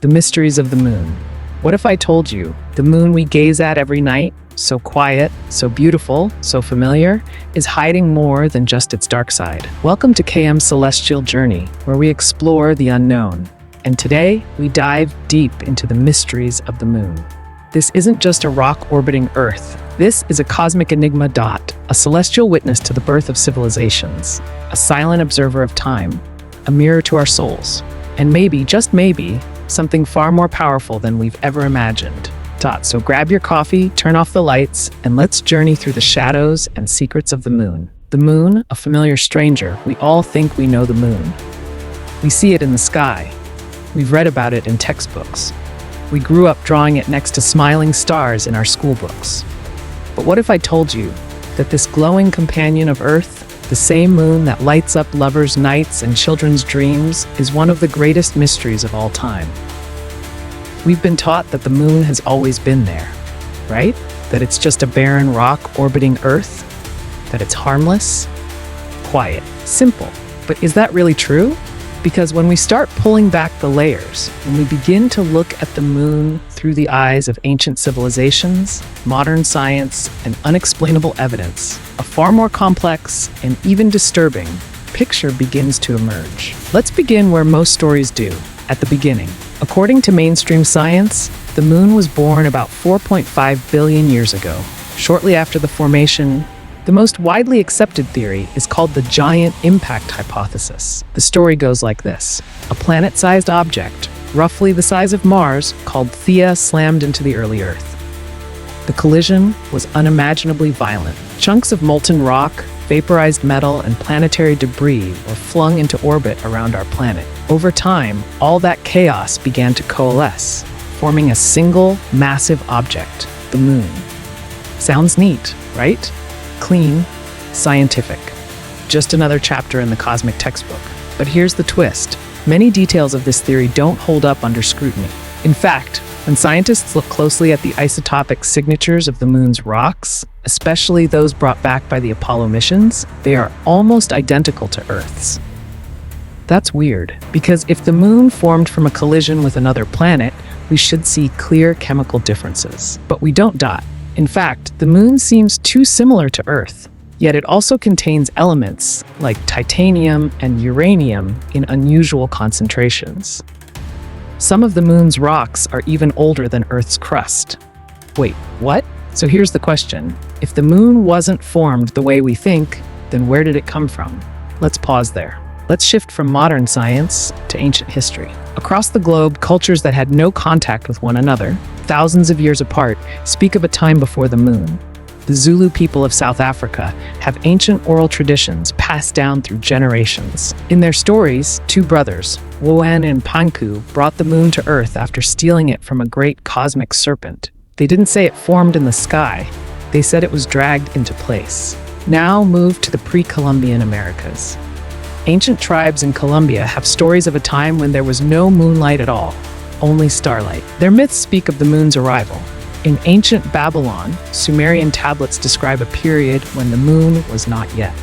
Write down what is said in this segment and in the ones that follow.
the mysteries of the moon. What if I told you the moon we gaze at every night, so quiet, so beautiful, so familiar, is hiding more than just its dark side? Welcome to KM's Celestial Journey, where we explore the unknown. And today, we dive deep into the mysteries of the moon. This isn't just a rock orbiting Earth. This is a cosmic enigma, a celestial witness to the birth of civilizations, a silent observer of time, a mirror to our souls, and maybe, just maybe, something far more powerful than we've ever imagined. So grab your coffee, turn off the lights, and let's journey through the shadows and secrets of the moon. The moon, a familiar stranger. We all think we know the moon. We see it in the sky. We've read about it in textbooks. We grew up drawing it next to smiling stars in our school books. But what if I told you that this glowing companion of Earth, the same moon that lights up lovers' nights and children's dreams, is one of the greatest mysteries of all time? We've been taught that the moon has always been there, right? That it's just a barren rock orbiting Earth, that it's harmless, quiet, simple. But is that really true? Because when we start pulling back the layers, when we begin to look at the moon through the eyes of ancient civilizations, modern science, and unexplainable evidence, a far more complex and even disturbing picture begins to emerge. Let's begin where most stories do, at the beginning. According to mainstream science, the moon was born about 4.5 billion years ago. Shortly after the formation, the most widely accepted theory is called the giant impact hypothesis. The story goes like this. A planet-sized object, roughly the size of Mars, called Theia, slammed into the early Earth. The collision was unimaginably violent. Chunks of molten rock, vaporized metal, and planetary debris were flung into orbit around our planet. Over time, all that chaos began to coalesce, forming a single, massive object, the moon. Sounds neat, right? Clean, scientific. Just another chapter in the cosmic textbook. But here's the twist. Many details of this theory don't hold up under scrutiny. In fact, when scientists look closely at the isotopic signatures of the moon's rocks, especially those brought back by the Apollo missions, they are almost identical to Earth's. That's weird, because if the moon formed from a collision with another planet, we should see clear chemical differences. But we don't. In fact, the moon seems too similar to Earth, yet it also contains elements like titanium and uranium in unusual concentrations. Some of the moon's rocks are even older than Earth's crust. Wait, what? So here's the question. If the moon wasn't formed the way we think, then where did it come from? Let's pause there. Let's shift from modern science to ancient history. Across the globe, cultures that had no contact with one another, thousands of years apart, speak of a time before the moon. The Zulu people of South Africa have ancient oral traditions passed down through generations. In their stories, two brothers, Woan and Panku, brought the moon to Earth after stealing it from a great cosmic serpent. They didn't say it formed in the sky. They said it was dragged into place. Now move to the pre-Columbian Americas. Ancient tribes in Colombia have stories of a time when there was no moonlight at all, only starlight. Their myths speak of the moon's arrival. In ancient Babylon, Sumerian tablets describe a period when the moon was not yet.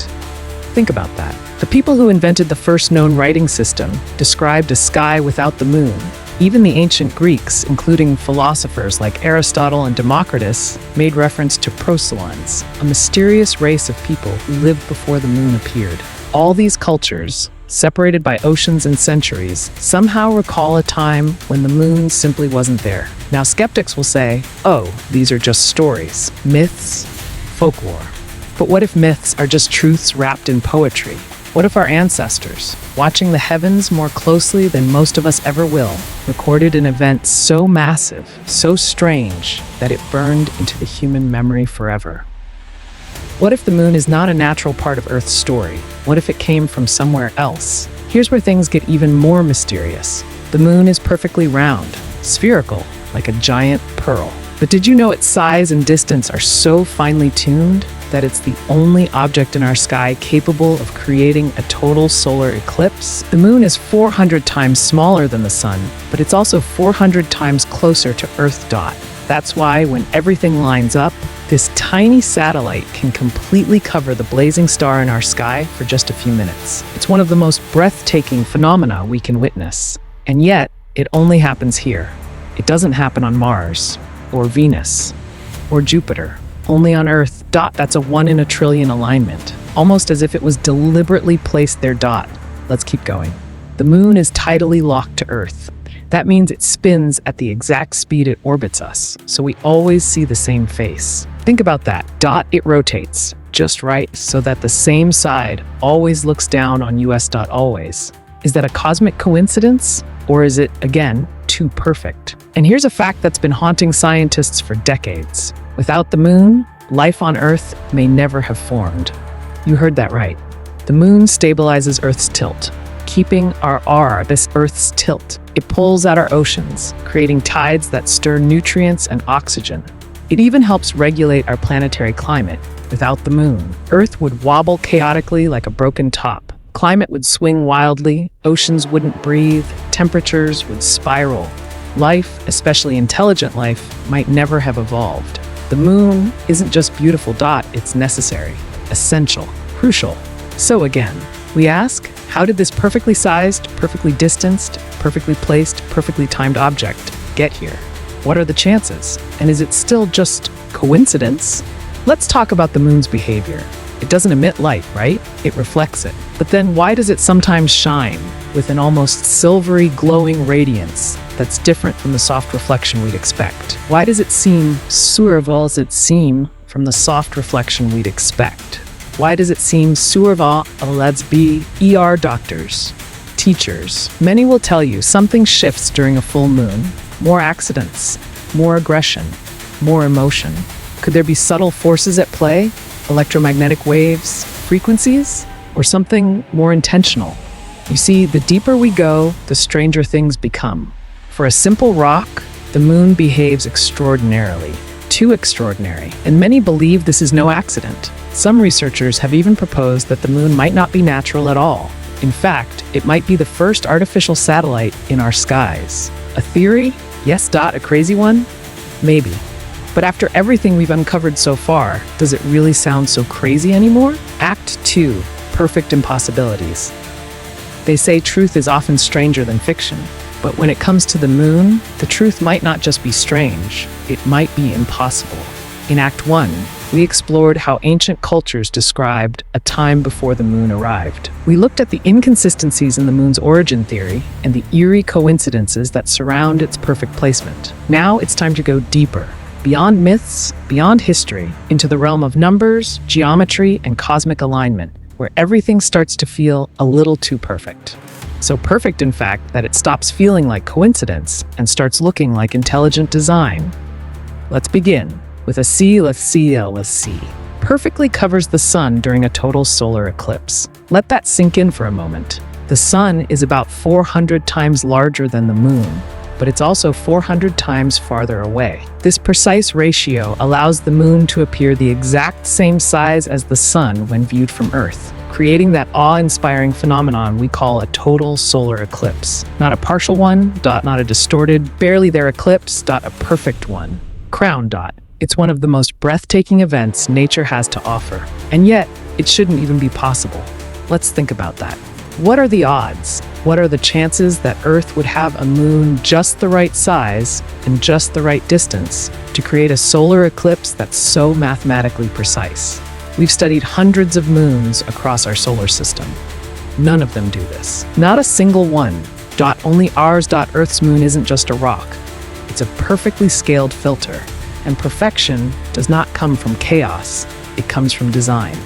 Think about that. The people who invented the first known writing system described a sky without the moon. Even the ancient Greeks, including philosophers like Aristotle and Democritus, made reference to proselytes, a mysterious race of people who lived before the moon appeared. All these cultures, separated by oceans and centuries, somehow recall a time when the moon simply wasn't there. Now, skeptics will say, oh, these are just stories, myths, folklore. But what if myths are just truths wrapped in poetry? What if our ancestors, watching the heavens more closely than most of us ever will, recorded an event so massive, so strange, that it burned into the human memory forever? What if the moon is not a natural part of Earth's story? What if it came from somewhere else? Here's where things get even more mysterious. The moon is perfectly round, spherical, like a giant pearl. But did you know its size and distance are so finely tuned that it's the only object in our sky capable of creating a total solar eclipse? The moon is 400 times smaller than the sun, but it's also 400 times closer to Earth. That's why when everything lines up, this tiny satellite can completely cover the blazing star in our sky for just a few minutes. It's one of the most breathtaking phenomena we can witness. And yet, It only happens here. It doesn't happen on Mars, or Venus, or Jupiter. Only on Earth. That's a 1 in a trillion alignment. Almost as if it was deliberately placed there. Let's keep going. The moon is tidally locked to Earth. That means it spins at the exact speed it orbits us, so we always see the same face. Think about that. It rotates just right so that the same side always looks down on US. Always. Is that a cosmic coincidence? Or is it, again, too perfect? And here's a fact that's been haunting scientists for decades. Without the moon, life on Earth may never have formed. You heard that right. The moon stabilizes Earth's tilt, keeping this Earth's tilt. It pulls at our oceans, creating tides that stir nutrients and oxygen. It even helps regulate our planetary climate. Without the moon, Earth would wobble chaotically like a broken top. Climate would swing wildly, oceans wouldn't breathe, temperatures would spiral. Life, especially intelligent life, might never have evolved. The moon isn't just beautiful. It's necessary, essential, crucial. So again, we ask, how did this perfectly sized, perfectly distanced, perfectly placed, perfectly timed object get here? What are the chances? And is it still just coincidence? Let's talk about the moon's behavior. It doesn't emit light, right? It reflects it. But then why does it sometimes shine with an almost silvery, glowing radiance that's different from the soft reflection we'd expect? Why does it seem from the soft reflection we'd expect? Why does it seem let's be ER doctors, teachers. Many will tell you something shifts during a full moon. More accidents, more aggression, more emotion. Could there be subtle forces at play? Electromagnetic waves, frequencies, or something more intentional? You see, the deeper we go, the stranger things become. For a simple rock, the moon behaves extraordinarily, too extraordinary, and many believe this is no accident. Some researchers have even proposed that the moon might not be natural at all. In fact, it might be the first artificial satellite in our skies. A theory? Yes, a crazy one? Maybe. But after everything we've uncovered so far, does it really sound so crazy anymore? Act 2, Perfect Impossibilities. They say truth is often stranger than fiction. But when it comes to the moon, the truth might not just be strange, it might be impossible. In Act 1, we explored how ancient cultures described a time before the moon arrived. We looked at the inconsistencies in the moon's origin theory and the eerie coincidences that surround its perfect placement. Now it's time to go deeper, beyond myths, beyond history, into the realm of numbers, geometry, and cosmic alignment, where everything starts to feel a little too perfect. So perfect, in fact, that it stops feeling like coincidence and starts looking like intelligent design. Let's begin with a C. Perfectly covers the sun during a total solar eclipse. Let that sink in for a moment. The sun is about 400 times larger than the moon, but it's also 400 times farther away. This precise ratio allows the moon to appear the exact same size as the sun when viewed from Earth, creating that awe-inspiring phenomenon we call a total solar eclipse. Not a partial one, not a distorted, barely there eclipse, a perfect one. Crown. It's one of the most breathtaking events nature has to offer. And yet, it shouldn't even be possible. Let's think about that. What are the odds? What are the chances that Earth would have a moon just the right size and just the right distance to create a solar eclipse that's so mathematically precise? We've studied hundreds of moons across our solar system. None of them do this. Not a single one. Only ours. Earth's moon isn't just a rock. It's a perfectly scaled filter. And perfection does not come from chaos. It comes from design.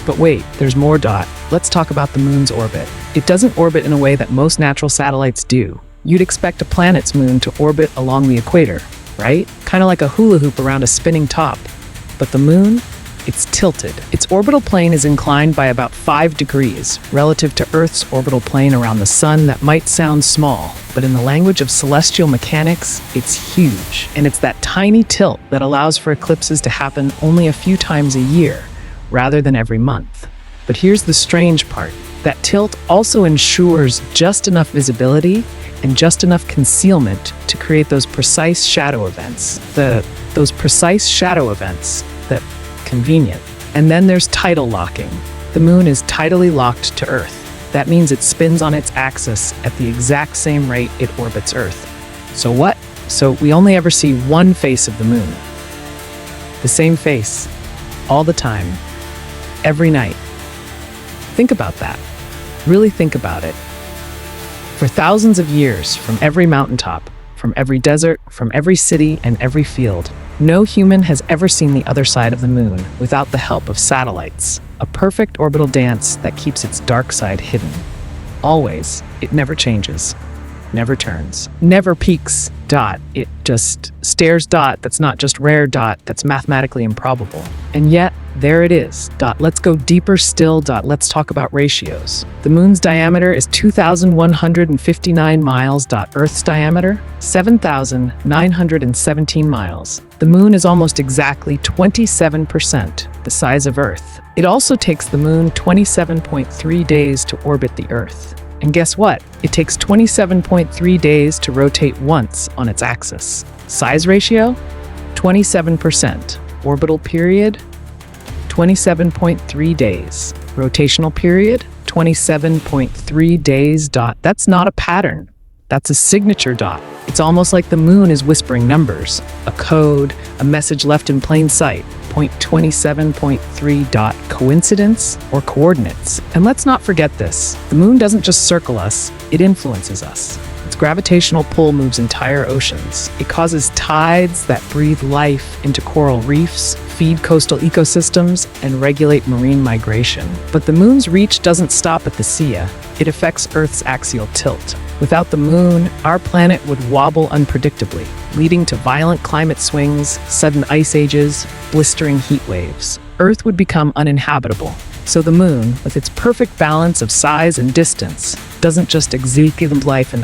But wait, there's more. Let's talk about the moon's orbit. It doesn't orbit in a way that most natural satellites do. You'd expect a planet's moon to orbit along the equator, right? Kind of like a hula hoop around a spinning top. But the moon? It's tilted. Its orbital plane is inclined by about 5 degrees relative to Earth's orbital plane around the sun. That might sound small, but in the language of celestial mechanics, it's huge. And it's that tiny tilt that allows for eclipses to happen only a few times a year, rather than every month. But here's the strange part. That tilt also ensures just enough visibility and just enough concealment to create those precise shadow events. Those precise shadow events that convenient. And then there's tidal locking. The moon is tidally locked to Earth. That means it spins on its axis at the exact same rate it orbits Earth. So what? So we only ever see one face of the moon. The same face, all the time, every night. Think about that. Really think about it. For thousands of years, from every mountaintop, from every desert, from every city and every field, no human has ever seen the other side of the moon without the help of satellites. A perfect orbital dance that keeps its dark side hidden. Always. It never changes. Never turns. Never peaks. Dot. It just stares. Dot. That's not just rare. Dot. That's mathematically improbable. And yet, there it is. Dot. Let's go deeper still. Dot. Let's talk about ratios. The moon's diameter is 2,159 miles. Dot. Earth's diameter, 7,917 miles. The moon is almost exactly 27% the size of Earth. It also takes the moon 27.3 days to orbit the Earth. And guess what? It takes 27.3 days to rotate once on its axis. Size ratio? 27%. Orbital period? 27.3 days. Rotational period? 27.3 days. Dot. That's not a pattern. That's a signature. Dot. It's almost like the moon is whispering numbers, a code, a message left in plain sight. 27.3. Dot. Coincidence or coordinates? And let's not forget this. The moon doesn't just circle us, it influences us. Its gravitational pull moves entire oceans. It causes tides that breathe life into coral reefs, feed coastal ecosystems, and regulate marine migration. But the moon's reach doesn't stop at the sea. It affects Earth's axial tilt. Without the moon, our planet would wobble unpredictably, leading to violent climate swings, sudden ice ages, blistering heat waves. Earth would become uninhabitable. So the moon, with its perfect balance of size and distance, doesn't just execute life and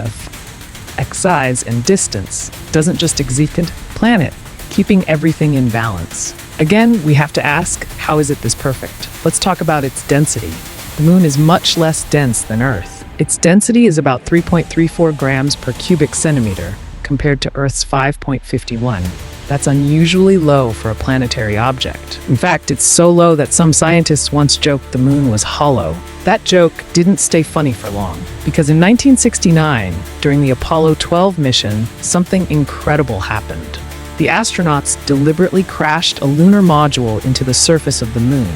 size and distance, doesn't just execute planet, keeping everything in balance. Again, we have to ask, how is it this perfect? Let's talk about its density. The moon is much less dense than Earth. Its density is about 3.34 grams per cubic centimeter, compared to Earth's 5.51. That's unusually low for a planetary object. In fact, it's so low that some scientists once joked the moon was hollow. That joke didn't stay funny for long, because in 1969, during the Apollo 12 mission, something incredible happened. The astronauts deliberately crashed a lunar module into the surface of the moon.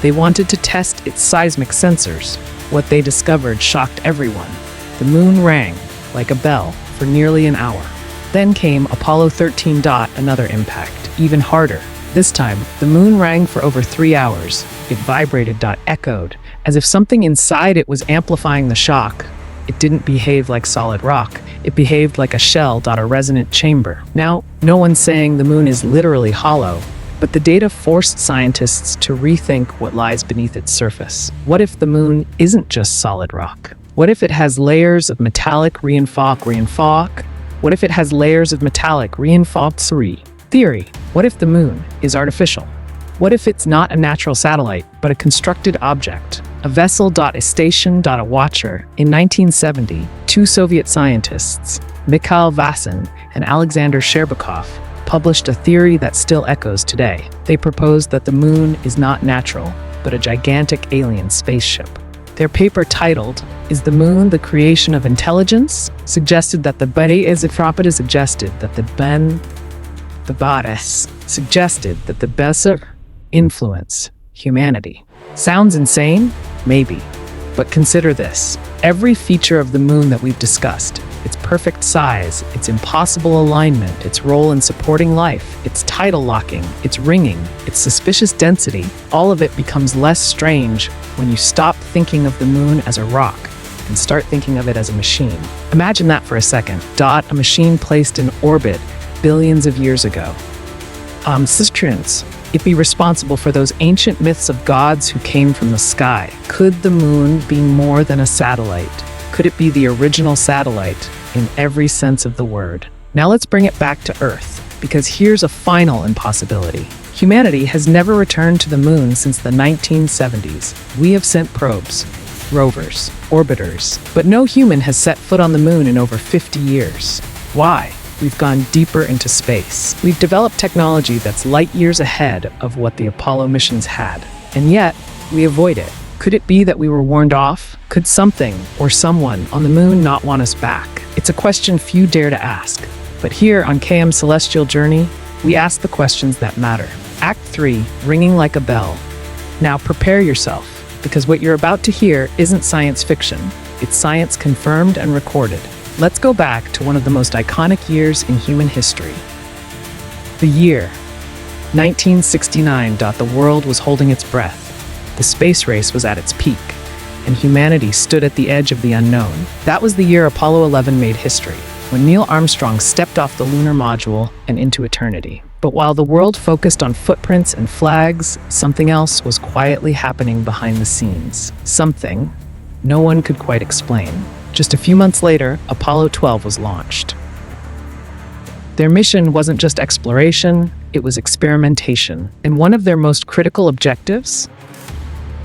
They wanted to test its seismic sensors. What they discovered shocked everyone. The moon rang like a bell for nearly an hour. Then came Apollo 13. Another impact, even harder. This time, the moon rang for over 3 hours. It vibrated. Echoed, as if something inside it was amplifying the shock. It didn't behave like solid rock. It behaved like a shell. A resonant chamber. Now, no one's saying the moon is literally hollow, but the data forced scientists to rethink what lies beneath its surface. What if the moon isn't just solid rock? What if it has layers of metallic reinforcement? What if it has layers of metallic reinforcement? Theory. What if the moon is artificial? What if it's not a natural satellite, but a constructed object? A vessel. A station. A watcher. In 1970, two Soviet scientists, Mikhail Vasin and Alexander Sherbakov, published a theory that still echoes today. They proposed that the moon is not natural, but a gigantic alien spaceship. Their paper, titled, "Is the Moon the Creation of Intelligence?" suggested that the Besser influence humanity. Sounds insane? Maybe. But consider this. Every feature of the moon that we've discussed, its perfect size, its impossible alignment, its role in supporting life, its tidal locking, its ringing, its suspicious density, all of it becomes less strange when you stop thinking of the moon as a rock and start thinking of it as a machine. Imagine that for a second. A machine placed in orbit billions of years ago. It be responsible for those ancient myths of gods who came from the sky. Could the moon be more than a satellite? Could it be the original satellite in every sense of the word? Now let's bring it back to Earth, because here's a final impossibility. Humanity has never returned to the moon since the 1970s. We have sent probes, rovers, orbiters, but no human has set foot on the moon in over 50 years. Why? We've gone deeper into space. We've developed technology that's light years ahead of what the Apollo missions had. And yet, we avoid it. Could it be that we were warned off? Could something or someone on the moon not want us back? It's a question few dare to ask. But here on KM's Celestial Journey, we ask the questions that matter. Act 3, ringing like a bell. Now prepare yourself, because what you're about to hear isn't science fiction. It's science confirmed and recorded. Let's go back to one of the most iconic years in human history. The year 1969. The world was holding its breath. The space race was at its peak, and humanity stood at the edge of the unknown. That was the year Apollo 11 made history, when Neil Armstrong stepped off the lunar module and into eternity. But while the world focused on footprints and flags, something else was quietly happening behind the scenes. Something no one could quite explain. Just a few months later, Apollo 12 was launched. Their mission wasn't just exploration, it was experimentation. And one of their most critical objectives?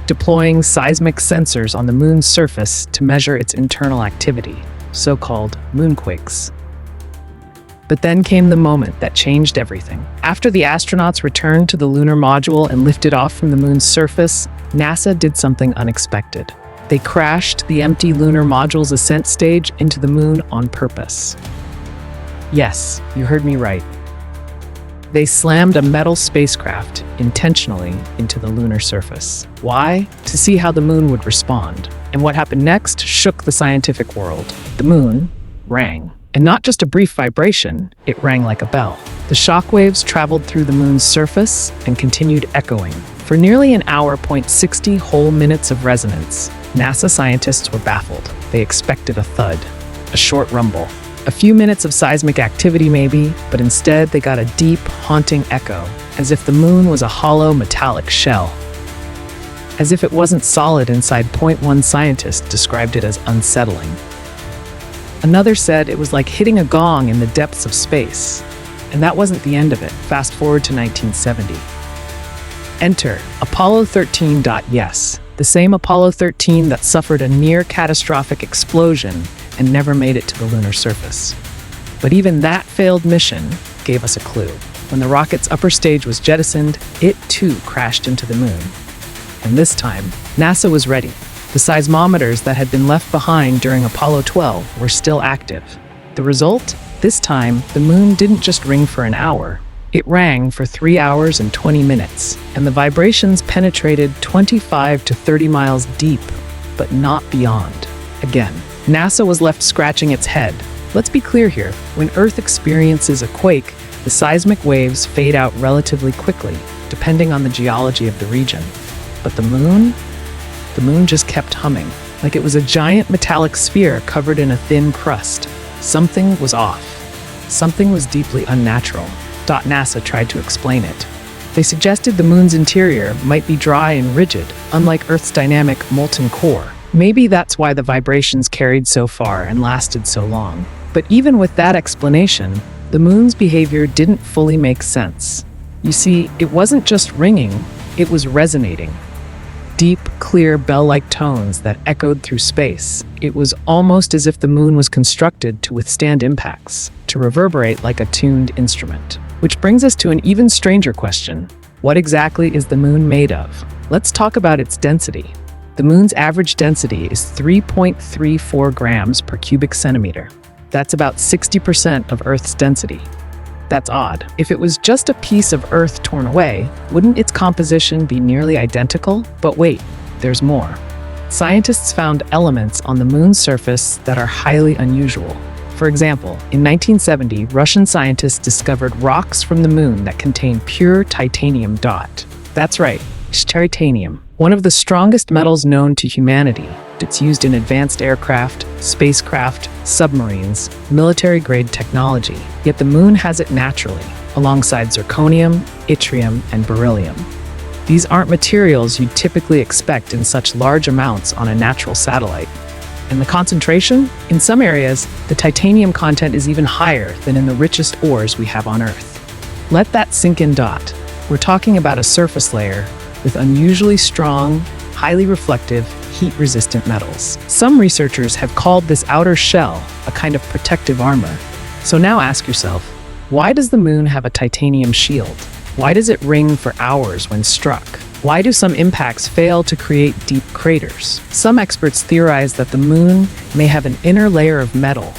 Deploying seismic sensors on the moon's surface to measure its internal activity, so-called moonquakes. But then came the moment that changed everything. After the astronauts returned to the lunar module and lifted off from the moon's surface, NASA did something unexpected. They crashed the empty lunar module's ascent stage into the moon on purpose. Yes, you heard me right. They slammed a metal spacecraft intentionally into the lunar surface. Why? To see how the moon would respond. And what happened next shook the scientific world. The moon rang. And not just a brief vibration, it rang like a bell. The shockwaves traveled through the moon's surface and continued echoing. For nearly an hour, 60 whole minutes of resonance, NASA scientists were baffled. They expected a thud, a short rumble, a few minutes of seismic activity maybe, but instead they got a deep, haunting echo, as if the moon was a hollow metallic shell. As if it wasn't solid inside. One scientist described it as unsettling. Another said it was like hitting a gong in the depths of space. And that wasn't the end of it. Fast forward to 1970. Enter Apollo 13. Yes, the same Apollo 13 that suffered a near catastrophic explosion and never made it to the lunar surface. But even that failed mission gave us a clue. When the rocket's upper stage was jettisoned, it too crashed into the moon. And this time, NASA was ready. The seismometers that had been left behind during Apollo 12 were still active. The result? This time, the moon didn't just ring for an hour. It rang for 3 hours and 20 minutes, and the vibrations penetrated 25 to 30 miles deep, but not beyond. Again, NASA was left scratching its head. Let's be clear here. When Earth experiences a quake, the seismic waves fade out relatively quickly, depending on the geology of the region. But the moon just kept humming, like it was a giant metallic sphere covered in a thin crust. Something was off. Something was deeply unnatural. NASA tried to explain it. They suggested the moon's interior might be dry and rigid, unlike Earth's dynamic molten core. Maybe that's why the vibrations carried so far and lasted so long. But even with that explanation, the moon's behavior didn't fully make sense. You see, it wasn't just ringing, it was resonating. Deep, clear, bell-like tones that echoed through space. It was almost as if the moon was constructed to withstand impacts, to reverberate like a tuned instrument. Which brings us to an even stranger question. What exactly is the moon made of? Let's talk about its density. The moon's average density is 3.34 grams per cubic centimeter. That's about 60% of Earth's density. That's odd. If it was just a piece of Earth torn away, wouldn't its composition be nearly identical? But wait, there's more. Scientists found elements on the moon's surface that are highly unusual. For example, in 1970, Russian scientists discovered rocks from the moon that contain pure titanium. That's right, titanium, one of the strongest metals known to humanity. It's used in advanced aircraft, spacecraft, submarines, military-grade technology. Yet the moon has it naturally, alongside zirconium, yttrium, and beryllium. These aren't materials you'd typically expect in such large amounts on a natural satellite. And the concentration? In some areas, the titanium content is even higher than in the richest ores we have on Earth. Let that sink in. We're talking about a surface layer with unusually strong, highly reflective, heat-resistant metals. Some researchers have called this outer shell a kind of protective armor. So now ask yourself, why does the moon have a titanium shield? Why does it ring for hours when struck? Why do some impacts fail to create deep craters? Some experts theorize that the moon may have an inner layer of metal,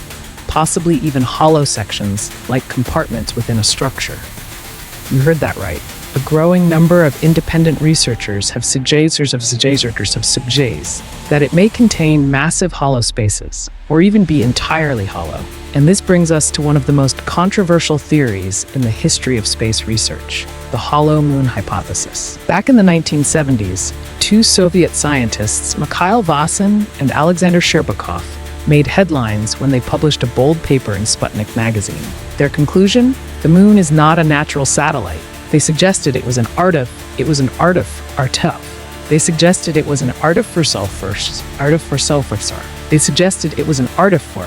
possibly even hollow sections like compartments within a structure. You heard that right. A growing number of independent researchers have suggested that it may contain massive hollow spaces, or even be entirely hollow. And this brings us to one of the most controversial theories in the history of space research, the hollow moon hypothesis. Back in the 1970s, two Soviet scientists, Mikhail Vasin and Alexander Sherbakov, made headlines when they published a bold paper in Sputnik magazine. Their conclusion? The moon is not a natural satellite. They suggested it was an artificial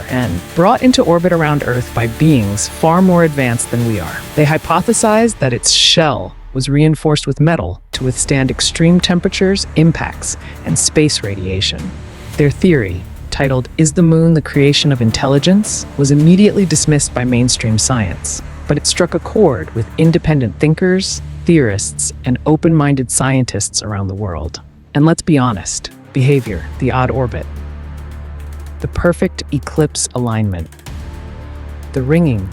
and brought into orbit around Earth by beings far more advanced than we are. They hypothesized that its shell was reinforced with metal to withstand extreme temperatures, impacts, and space radiation. Their theory, titled "Is the Moon the Creation of Intelligence?" was immediately dismissed by mainstream science. But it struck a chord with independent thinkers, theorists, and open-minded scientists around the world. And let's be honest, behavior, the odd orbit, the perfect eclipse alignment, the ringing,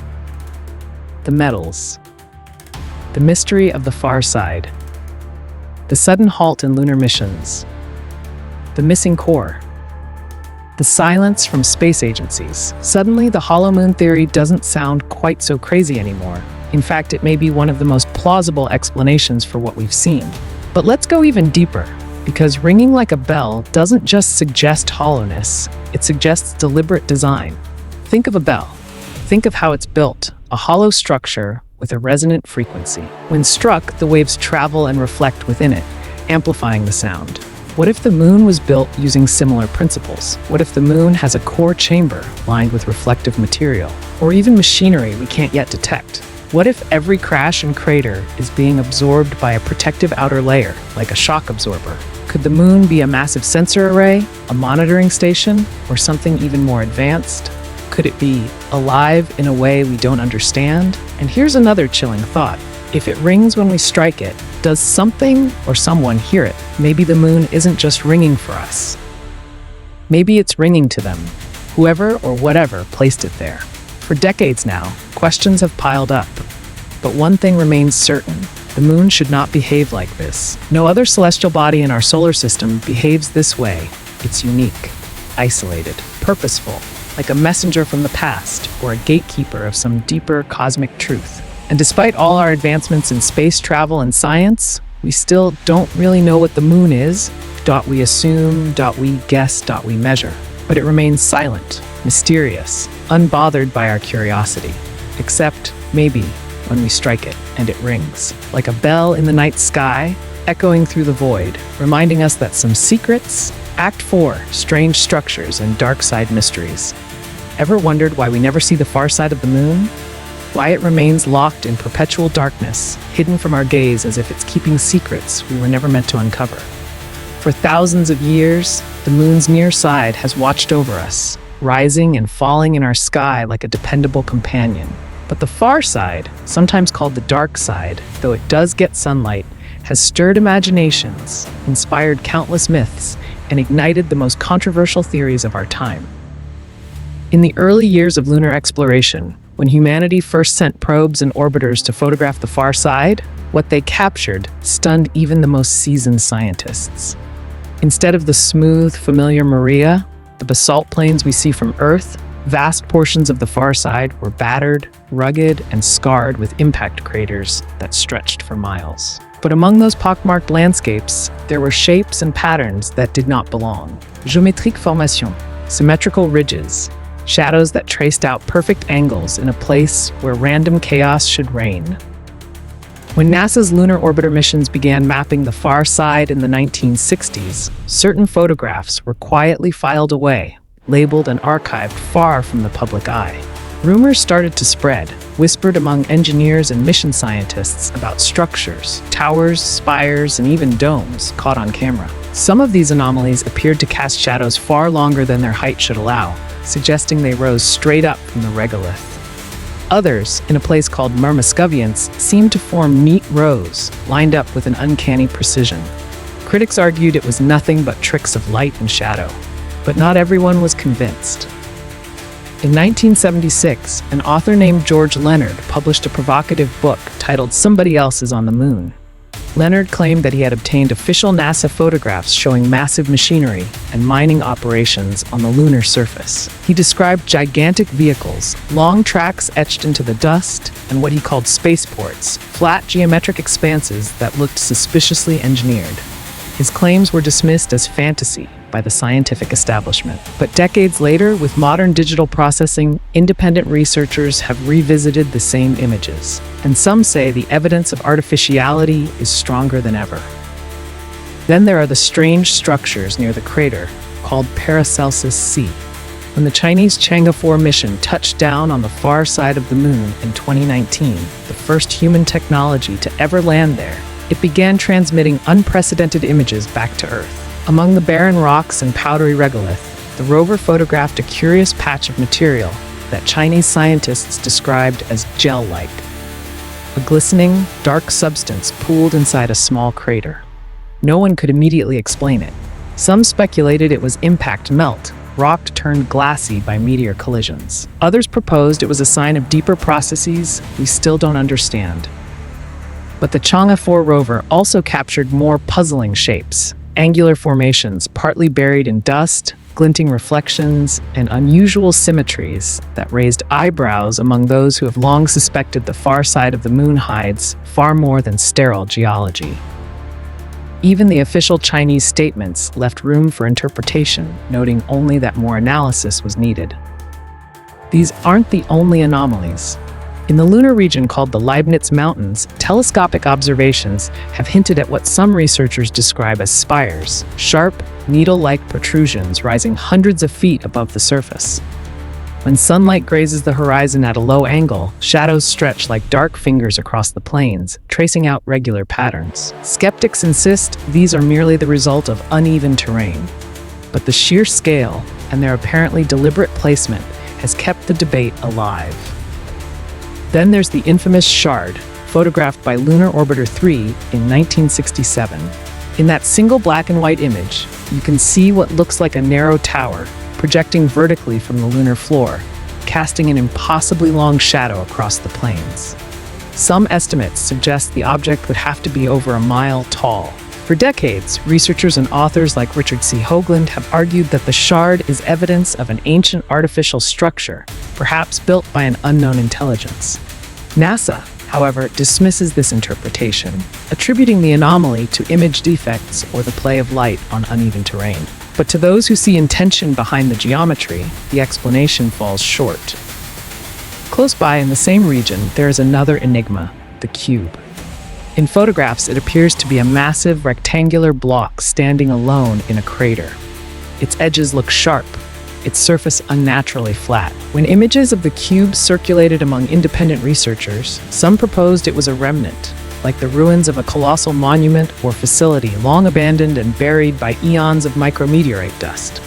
the metals, the mystery of the far side, the sudden halt in lunar missions, the missing core, the silence from space agencies. Suddenly, the hollow moon theory doesn't sound quite so crazy anymore. In fact, it may be one of the most plausible explanations for what we've seen. But let's go even deeper, because ringing like a bell doesn't just suggest hollowness, it suggests deliberate design. Think of a bell. Think of how it's built, a hollow structure with a resonant frequency. When struck, the waves travel and reflect within it, amplifying the sound. What if the moon was built using similar principles? What if the moon has a core chamber lined with reflective material, or even machinery we can't yet detect? What if every crash and crater is being absorbed by a protective outer layer, like a shock absorber? Could the moon be a massive sensor array, a monitoring station, or something even more advanced? Could it be alive in a way we don't understand? And here's another chilling thought. If it rings when we strike it, does something or someone hear it? Maybe the moon isn't just ringing for us. Maybe it's ringing to them, whoever or whatever placed it there. For decades now, questions have piled up. But one thing remains certain. The moon should not behave like this. No other celestial body in our solar system behaves this way. It's unique, isolated, purposeful, like a messenger from the past or a gatekeeper of some deeper cosmic truth. And despite all our advancements in space travel and science, we still don't really know what the moon is. We assume, we guess, we measure. But it remains silent, mysterious, unbothered by our curiosity. Except, maybe, when we strike it and it rings, like a bell in the night sky, echoing through the void, reminding us that some secrets, Act 4, strange structures and dark side mysteries. Ever wondered why we never see the far side of the moon? Why it remains locked in perpetual darkness, hidden from our gaze as if it's keeping secrets we were never meant to uncover. For thousands of years, the moon's near side has watched over us, rising and falling in our sky like a dependable companion. But the far side, sometimes called the dark side, though it does get sunlight, has stirred imaginations, inspired countless myths, and ignited the most controversial theories of our time. In the early years of lunar exploration, when humanity first sent probes and orbiters to photograph the far side, what they captured stunned even the most seasoned scientists. Instead of the smooth, familiar Maria, the basalt plains we see from Earth, vast portions of the far side were battered, rugged, and scarred with impact craters that stretched for miles. But among those pockmarked landscapes, there were shapes and patterns that did not belong. Géométrique formation, symmetrical ridges, shadows that traced out perfect angles in a place where random chaos should reign. When NASA's lunar orbiter missions began mapping the far side in the 1960s, certain photographs were quietly filed away, labeled and archived far from the public eye. Rumors started to spread, whispered among engineers and mission scientists about structures, towers, spires, and even domes caught on camera. Some of these anomalies appeared to cast shadows far longer than their height should allow, suggesting they rose straight up from the regolith. Others, in a place called Myrmescovians, seemed to form neat rows, lined up with an uncanny precision. Critics argued it was nothing but tricks of light and shadow, but not everyone was convinced. In 1976, an author named George Leonard published a provocative book titled Somebody Else is on the Moon. Leonard claimed that he had obtained official NASA photographs showing massive machinery and mining operations on the lunar surface. He described gigantic vehicles, long tracks etched into the dust, and what he called spaceports, flat geometric expanses that looked suspiciously engineered. His claims were dismissed as fantasy by the scientific establishment. But decades later, with modern digital processing, independent researchers have revisited the same images. And some say the evidence of artificiality is stronger than ever. Then there are the strange structures near the crater, called Paracelsus C. When the Chinese Chang'e 4 mission touched down on the far side of the moon in 2019, the first human technology to ever land there, it began transmitting unprecedented images back to Earth. Among the barren rocks and powdery regolith, the rover photographed a curious patch of material that Chinese scientists described as gel-like. A glistening, dark substance pooled inside a small crater. No one could immediately explain it. Some speculated it was impact melt, rock turned glassy by meteor collisions. Others proposed it was a sign of deeper processes we still don't understand. But the Chang'e 4 rover also captured more puzzling shapes. Angular formations partly buried in dust, glinting reflections, and unusual symmetries that raised eyebrows among those who have long suspected the far side of the moon hides far more than sterile geology. Even the official Chinese statements left room for interpretation, noting only that more analysis was needed. These aren't the only anomalies. In the lunar region called the Leibniz Mountains, telescopic observations have hinted at what some researchers describe as spires, sharp, needle-like protrusions rising hundreds of feet above the surface. When sunlight grazes the horizon at a low angle, shadows stretch like dark fingers across the plains, tracing out regular patterns. Skeptics insist these are merely the result of uneven terrain. But the sheer scale and their apparently deliberate placement has kept the debate alive. Then there's the infamous shard, photographed by Lunar Orbiter 3 in 1967. In that single black and white image, you can see what looks like a narrow tower projecting vertically from the lunar floor, casting an impossibly long shadow across the plains. Some estimates suggest the object would have to be over a mile tall. For decades, researchers and authors like Richard C. Hoagland have argued that the shard is evidence of an ancient artificial structure, perhaps built by an unknown intelligence. NASA, however, dismisses this interpretation, attributing the anomaly to image defects or the play of light on uneven terrain. But to those who see intention behind the geometry, the explanation falls short. Close by in the same region, there is another enigma, the cube. In photographs, it appears to be a massive rectangular block standing alone in a crater. Its edges look sharp, its surface unnaturally flat. When images of the cube circulated among independent researchers, some proposed it was a remnant, like the ruins of a colossal monument or facility long abandoned and buried by eons of micrometeorite dust.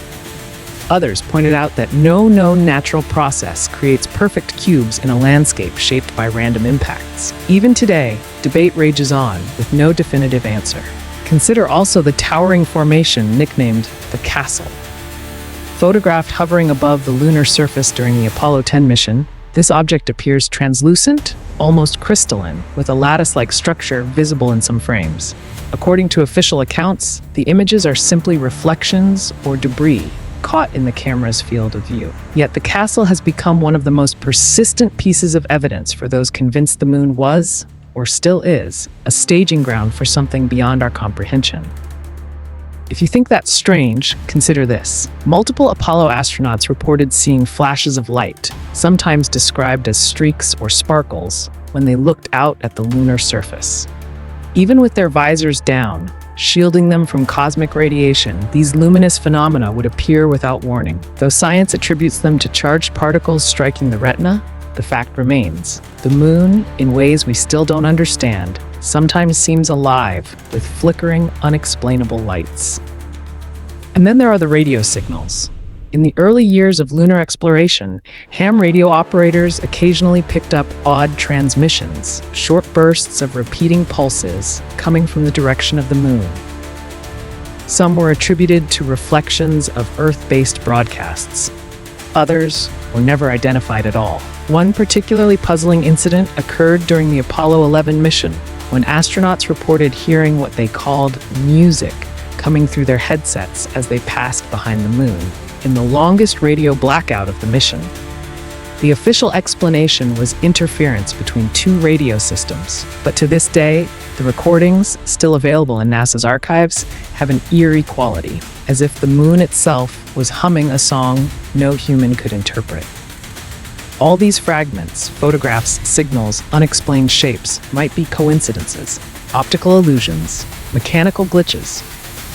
Others pointed out that no known natural process creates perfect cubes in a landscape shaped by random impacts. Even today, debate rages on, with no definitive answer. Consider also the towering formation nicknamed the Castle. Photographed hovering above the lunar surface during the Apollo 10 mission, this object appears translucent, almost crystalline, with a lattice-like structure visible in some frames. According to official accounts, the images are simply reflections or debris caught in the camera's field of view. Yet the castle has become one of the most persistent pieces of evidence for those convinced the moon was, or still is, a staging ground for something beyond our comprehension. If you think that's strange, consider this. Multiple Apollo astronauts reported seeing flashes of light, sometimes described as streaks or sparkles, when they looked out at the lunar surface. Even with their visors down, shielding them from cosmic radiation, these luminous phenomena would appear without warning. Though science attributes them to charged particles striking the retina, the fact remains. The moon, in ways we still don't understand, sometimes seems alive with flickering, unexplainable lights. And then there are the radio signals. In the early years of lunar exploration, ham radio operators occasionally picked up odd transmissions, short bursts of repeating pulses coming from the direction of the moon. Some were attributed to reflections of Earth-based broadcasts. Others were never identified at all. One particularly puzzling incident occurred during the Apollo 11 mission, when astronauts reported hearing what they called music coming through their headsets as they passed behind the moon, in the longest radio blackout of the mission. The official explanation was interference between two radio systems, but to this day, the recordings, still available in NASA's archives, have an eerie quality, as if the moon itself was humming a song no human could interpret. All these fragments, photographs, signals, unexplained shapes, might be coincidences, optical illusions, mechanical glitches.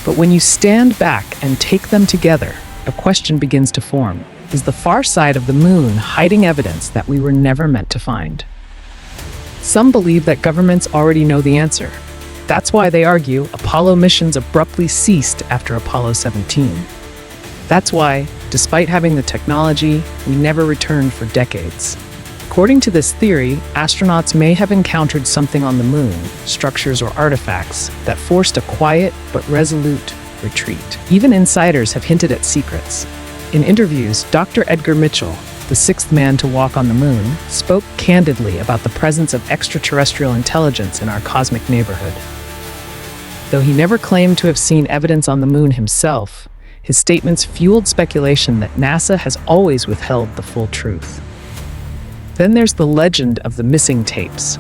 But when you stand back and take them together, a question begins to form. Is the far side of the moon hiding evidence that we were never meant to find? Some believe that governments already know the answer. That's why they argue Apollo missions abruptly ceased after Apollo 17. That's why, despite having the technology, we never returned for decades. According to this theory, astronauts may have encountered something on the moon, structures or artifacts, that forced a quiet but resolute retreat. Even insiders have hinted at secrets. In interviews, Dr. Edgar Mitchell, the sixth man to walk on the moon, spoke candidly about the presence of extraterrestrial intelligence in our cosmic neighborhood. Though he never claimed to have seen evidence on the moon himself, his statements fueled speculation that NASA has always withheld the full truth. Then there's the legend of the missing tapes.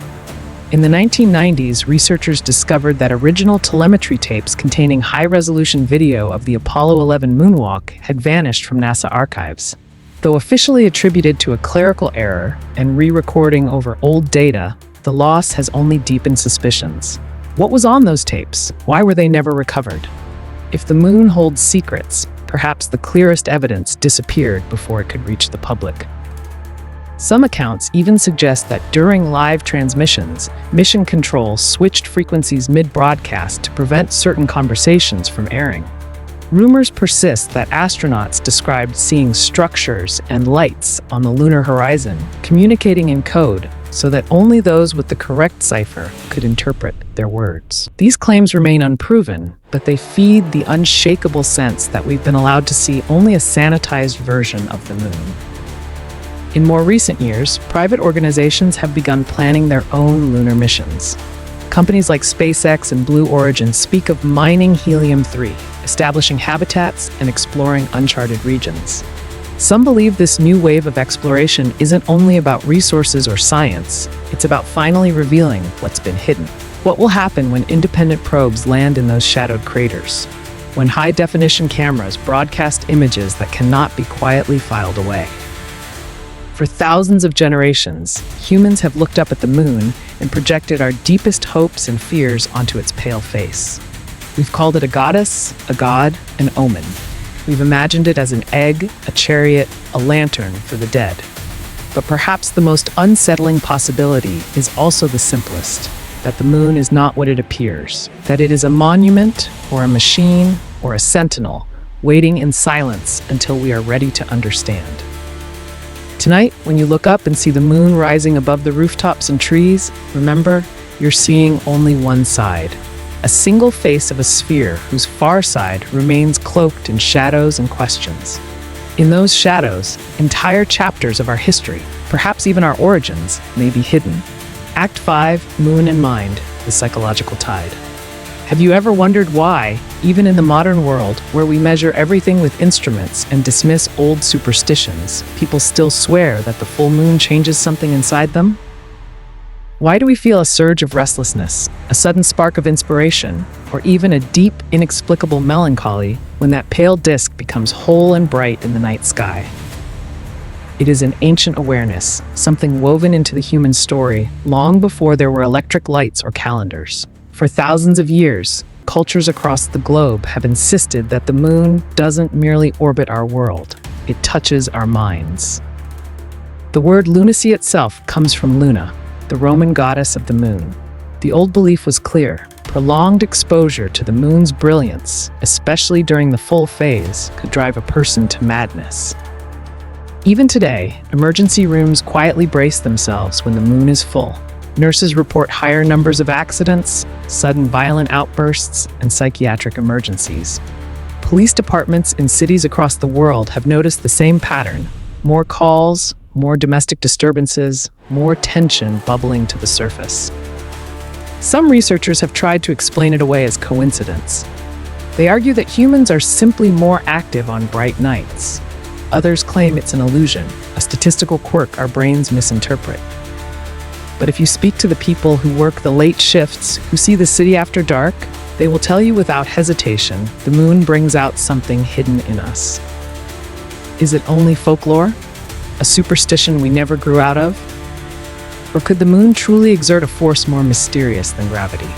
In the 1990s, researchers discovered that original telemetry tapes containing high-resolution video of the Apollo 11 moonwalk had vanished from NASA archives. Though officially attributed to a clerical error and re-recording over old data, the loss has only deepened suspicions. What was on those tapes? Why were they never recovered? If the moon holds secrets, perhaps the clearest evidence disappeared before it could reach the public. Some accounts even suggest that during live transmissions, mission control switched frequencies mid-broadcast to prevent certain conversations from airing. Rumors persist that astronauts described seeing structures and lights on the lunar horizon, communicating in code so that only those with the correct cipher could interpret their words. These claims remain unproven, but they feed the unshakable sense that we've been allowed to see only a sanitized version of the moon. In more recent years, private organizations have begun planning their own lunar missions. Companies like SpaceX and Blue Origin speak of mining helium-3, establishing habitats and exploring uncharted regions. Some believe this new wave of exploration isn't only about resources or science, it's about finally revealing what's been hidden. What will happen when independent probes land in those shadowed craters? When high-definition cameras broadcast images that cannot be quietly filed away? For thousands of generations, humans have looked up at the moon and projected our deepest hopes and fears onto its pale face. We've called it a goddess, a god, an omen. We've imagined it as an egg, a chariot, a lantern for the dead. But perhaps the most unsettling possibility is also the simplest, that the moon is not what it appears, that it is a monument, or a machine, or a sentinel, waiting in silence until we are ready to understand. Tonight, when you look up and see the moon rising above the rooftops and trees, remember, you're seeing only one side. A single face of a sphere whose far side remains cloaked in shadows and questions. In those shadows, entire chapters of our history, perhaps even our origins, may be hidden. Act 5, Moon and Mind, the Psychological Tide. Have you ever wondered why, even in the modern world, where we measure everything with instruments and dismiss old superstitions, people still swear that the full moon changes something inside them? Why do we feel a surge of restlessness, a sudden spark of inspiration, or even a deep, inexplicable melancholy when that pale disk becomes whole and bright in the night sky? It is an ancient awareness, something woven into the human story long before there were electric lights or calendars. For thousands of years, cultures across the globe have insisted that the moon doesn't merely orbit our world, it touches our minds. The word lunacy itself comes from Luna, the Roman goddess of the moon. The old belief was clear. Prolonged exposure to the moon's brilliance, especially during the full phase, could drive a person to madness. Even today, emergency rooms quietly brace themselves when the moon is full. Nurses report higher numbers of accidents, sudden violent outbursts, and psychiatric emergencies. Police departments in cities across the world have noticed the same pattern: more calls, more domestic disturbances, more tension bubbling to the surface. Some researchers have tried to explain it away as coincidence. They argue that humans are simply more active on bright nights. Others claim it's an illusion, a statistical quirk our brains misinterpret. But if you speak to the people who work the late shifts, who see the city after dark, they will tell you without hesitation, the moon brings out something hidden in us. Is it only folklore? A superstition we never grew out of? Or could the moon truly exert a force more mysterious than gravity?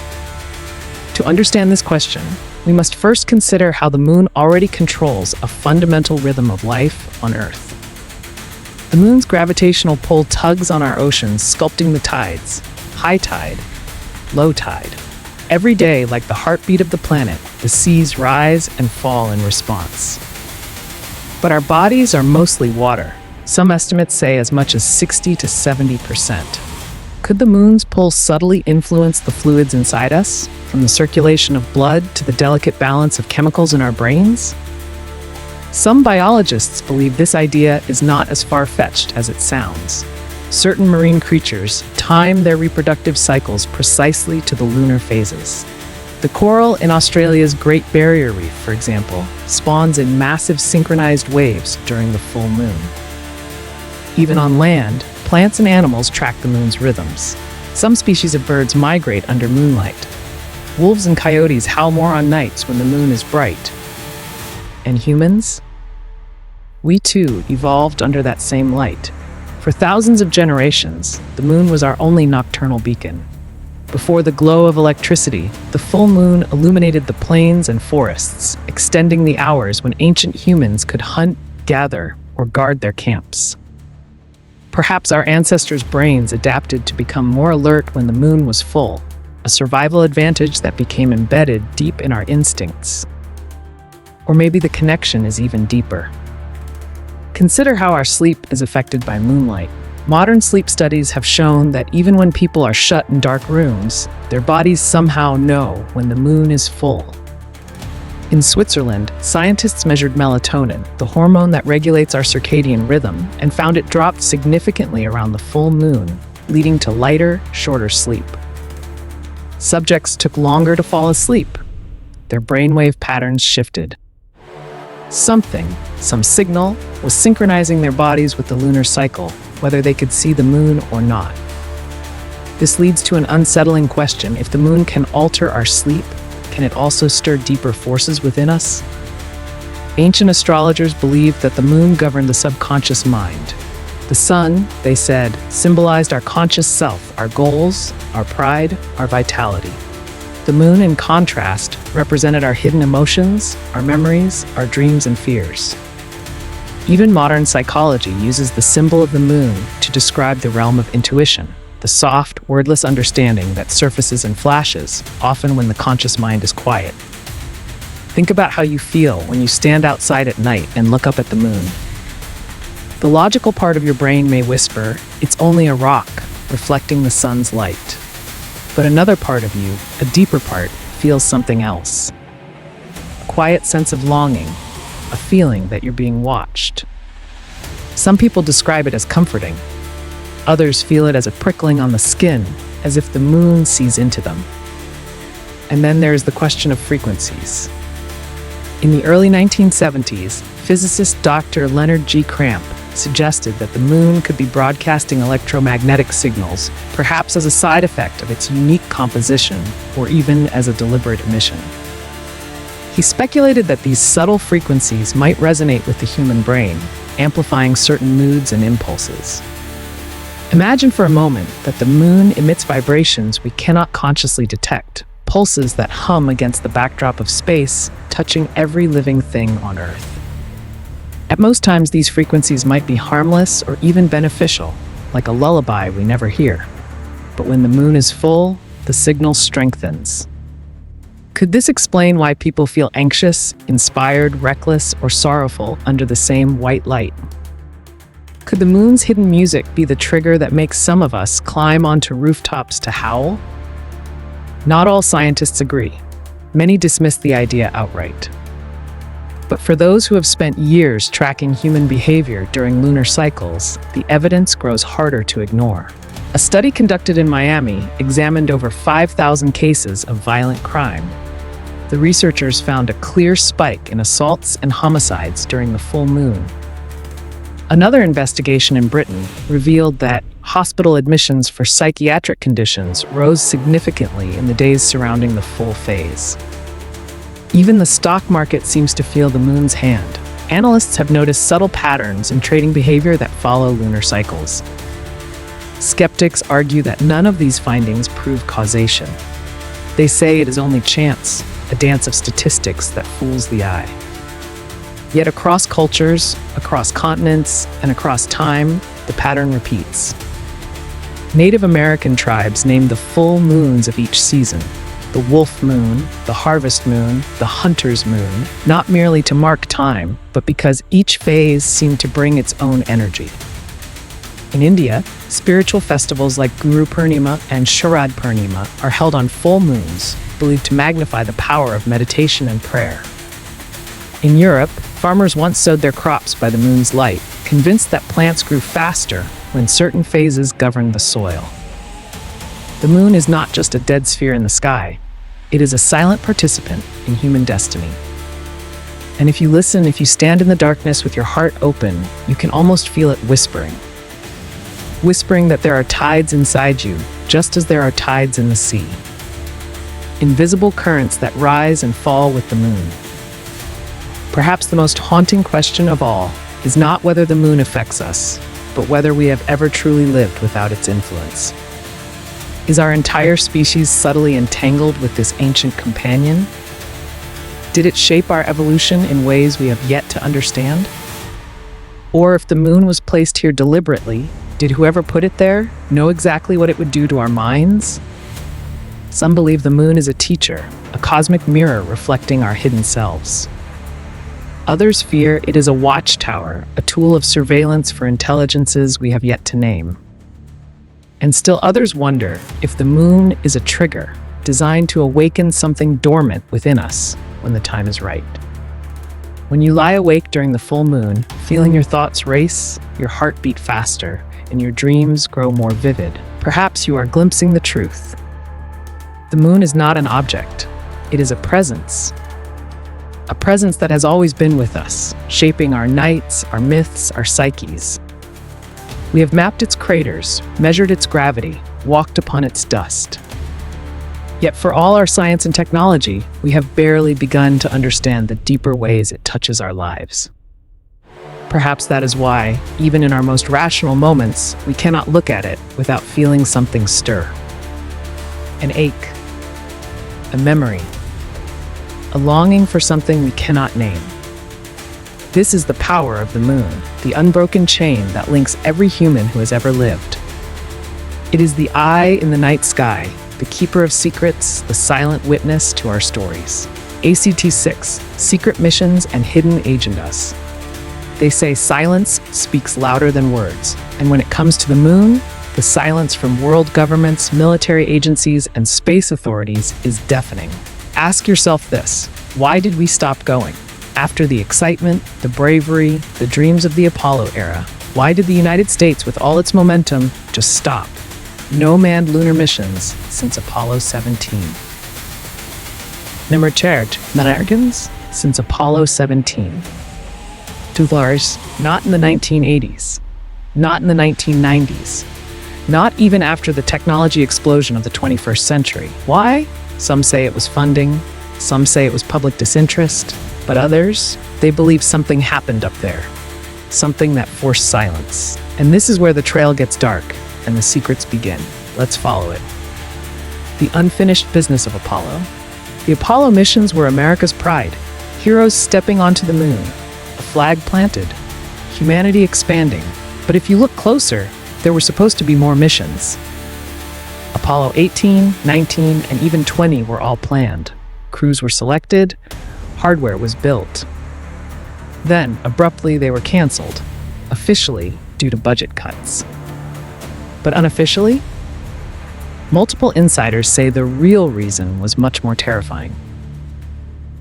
To understand this question, we must first consider how the moon already controls a fundamental rhythm of life on Earth. The moon's gravitational pull tugs on our oceans, sculpting the tides, high tide, low tide. Every day, like the heartbeat of the planet, the seas rise and fall in response. But our bodies are mostly water. Some estimates say as much as 60 to 70%. Could the moon's pull subtly influence the fluids inside us, from the circulation of blood to the delicate balance of chemicals in our brains? Some biologists believe this idea is not as far-fetched as it sounds. Certain marine creatures time their reproductive cycles precisely to the lunar phases. The coral in Australia's Great Barrier Reef, for example, spawns in massive synchronized waves during the full moon. Even on land, plants and animals track the moon's rhythms. Some species of birds migrate under moonlight. Wolves and coyotes howl more on nights when the moon is bright. And humans? We too evolved under that same light. For thousands of generations, the moon was our only nocturnal beacon. Before the glow of electricity, the full moon illuminated the plains and forests, extending the hours when ancient humans could hunt, gather, or guard their camps. Perhaps our ancestors' brains adapted to become more alert when the moon was full, a survival advantage that became embedded deep in our instincts. Or maybe the connection is even deeper. Consider how our sleep is affected by moonlight. Modern sleep studies have shown that even when people are shut in dark rooms, their bodies somehow know when the moon is full. In Switzerland, scientists measured melatonin, the hormone that regulates our circadian rhythm, and found it dropped significantly around the full moon, leading to lighter, shorter sleep. Subjects took longer to fall asleep. Their brainwave patterns shifted. Some signal, was synchronizing their bodies with the lunar cycle, whether they could see the moon or not. This leads to an unsettling question: if the moon can alter our sleep, can it also stir deeper forces within us? Ancient astrologers believed that the moon governed the subconscious mind. The sun, they said, symbolized our conscious self, our goals, our pride, our vitality. The moon, in contrast, represented our hidden emotions, our memories, our dreams and fears. Even modern psychology uses the symbol of the moon to describe the realm of intuition, the soft, wordless understanding that surfaces in flashes, often when the conscious mind is quiet. Think about how you feel when you stand outside at night and look up at the moon. The logical part of your brain may whisper, it's only a rock, reflecting the sun's light. But another part of you, a deeper part, feels something else. A quiet sense of longing, a feeling that you're being watched. Some people describe it as comforting. Others feel it as a prickling on the skin, as if the moon sees into them. And then there is the question of frequencies. In the early 1970s, physicist Dr. Leonard G. Cramp suggested that the moon could be broadcasting electromagnetic signals, perhaps as a side effect of its unique composition, or even as a deliberate emission. He speculated that these subtle frequencies might resonate with the human brain, amplifying certain moods and impulses. Imagine for a moment that the moon emits vibrations we cannot consciously detect, pulses that hum against the backdrop of space, touching every living thing on Earth. At most times, these frequencies might be harmless or even beneficial, like a lullaby we never hear. But when the moon is full, the signal strengthens. Could this explain why people feel anxious, inspired, reckless, or sorrowful under the same white light? Could the moon's hidden music be the trigger that makes some of us climb onto rooftops to howl? Not all scientists agree. Many dismiss the idea outright. But for those who have spent years tracking human behavior during lunar cycles, the evidence grows harder to ignore. A study conducted in Miami examined over 5,000 cases of violent crime. The researchers found a clear spike in assaults and homicides during the full moon. Another investigation in Britain revealed that hospital admissions for psychiatric conditions rose significantly in the days surrounding the full phase. Even the stock market seems to feel the moon's hand. Analysts have noticed subtle patterns in trading behavior that follow lunar cycles. Skeptics argue that none of these findings prove causation. They say it is only chance, a dance of statistics that fools the eye. Yet across cultures, across continents, and across time, the pattern repeats. Native American tribes named the full moons of each season, the wolf moon, the harvest moon, the hunter's moon, not merely to mark time, but because each phase seemed to bring its own energy. In India, spiritual festivals like Guru Purnima and Sharad Purnima are held on full moons, believed to magnify the power of meditation and prayer. In Europe, farmers once sowed their crops by the moon's light, convinced that plants grew faster when certain phases governed the soil. The moon is not just a dead sphere in the sky. It is a silent participant in human destiny. And if you listen, if you stand in the darkness with your heart open, you can almost feel it whispering. Whispering that there are tides inside you, just as there are tides in the sea. Invisible currents that rise and fall with the moon. Perhaps the most haunting question of all is not whether the moon affects us, but whether we have ever truly lived without its influence. Is our entire species subtly entangled with this ancient companion? Did it shape our evolution in ways we have yet to understand? Or if the moon was placed here deliberately, did whoever put it there know exactly what it would do to our minds? Some believe the moon is a teacher, a cosmic mirror reflecting our hidden selves. Others fear it is a watchtower, a tool of surveillance for intelligences we have yet to name. And still others wonder if the moon is a trigger, designed to awaken something dormant within us when the time is right. When you lie awake during the full moon, feeling your thoughts race, your heart beat faster, and your dreams grow more vivid, perhaps you are glimpsing the truth. The moon is not an object. It is a presence. A presence that has always been with us, shaping our nights, our myths, our psyches. We have mapped its craters, measured its gravity, walked upon its dust. Yet for all our science and technology, we have barely begun to understand the deeper ways it touches our lives. Perhaps that is why, even in our most rational moments, we cannot look at it without feeling something stir. An ache, a memory, a longing for something we cannot name. This is the power of the moon, the unbroken chain that links every human who has ever lived. It is the eye in the night sky, the keeper of secrets, the silent witness to our stories. ACT-6, secret missions and hidden agendas. They say silence speaks louder than words, and when it comes to the moon, the silence from world governments, military agencies, and space authorities is deafening. Ask yourself this: why did we stop going? After the excitement, the bravery, the dreams of the Apollo era, why did the United States, with all its momentum, just stop? No manned lunar missions since Apollo 17. Number charged, Americans since Apollo 17. $2, not in the 1980s, not in the 1990s, not even after the technology explosion of the 21st century. Why? Some say it was funding, some say it was public disinterest, but others, they believe something happened up there, something that forced silence. And this is where the trail gets dark and the secrets begin. Let's follow it. The unfinished business of Apollo. The Apollo missions were America's pride, heroes stepping onto the moon, a flag planted, humanity expanding. But if you look closer, there were supposed to be more missions. Apollo 18, 19, and even 20 were all planned. Crews were selected, hardware was built. Then, abruptly, they were canceled, officially due to budget cuts. But unofficially, multiple insiders say the real reason was much more terrifying.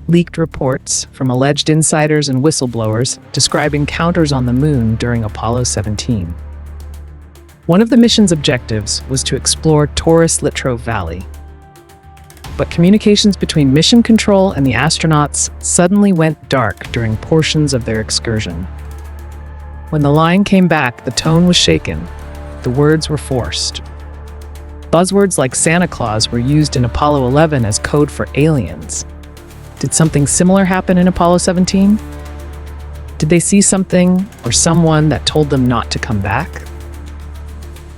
Leaked reports from alleged insiders and whistleblowers describe encounters on the moon during Apollo 17. One of the mission's objectives was to explore Taurus-Littrow Valley. But communications between mission control and the astronauts suddenly went dark during portions of their excursion. When the line came back, the tone was shaken. The words were forced. Buzzwords like Santa Claus were used in Apollo 11 as code for aliens. Did something similar happen in Apollo 17? Did they see something or someone that told them not to come back?